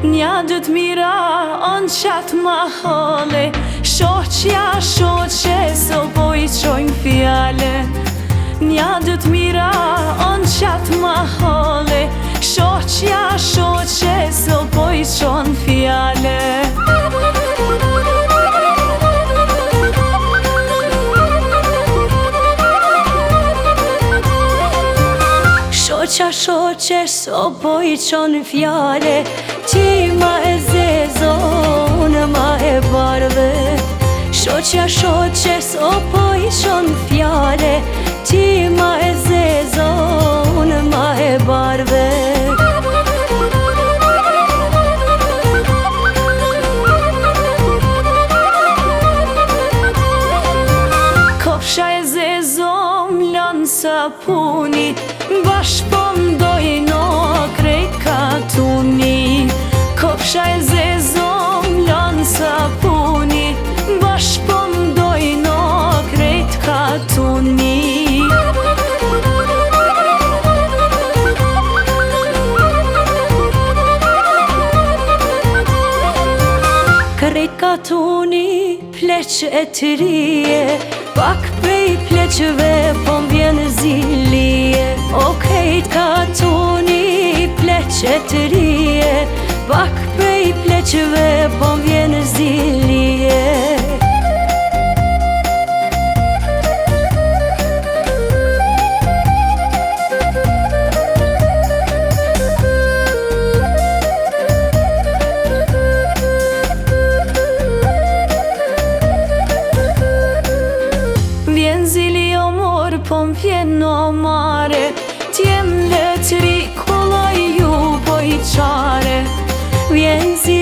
Nja dyt mira on qat mahale, shoqja shoqe so po I qojnë fjale. Nja dyt mira on qat mahale, shoqja shoqe so po I qojnë fjale. Shoqa shoqe so po I qojnë fjale, ti ma e zezo, unë ma e bardhe. Shoqja shoqe so po I qojnë fjale, ti ma e zezo, unë ma e bardhe. Kopsha e zezo m'lan sapuni, bashk po m'dojno krejt katuni. Kopsha e zezo m'lan sapuni, bashk po m'dojno krejt katuni. Krejt katuni pleq e të rije, pak prej pleqve po m'vjen zilije. O krejt katuni pleq e të rije, pak prej pleqve po m'vjen zilije. Vjen zili o mor, po m'vjen no mare, t'jem letri kolla ju po I qare. Vjen zili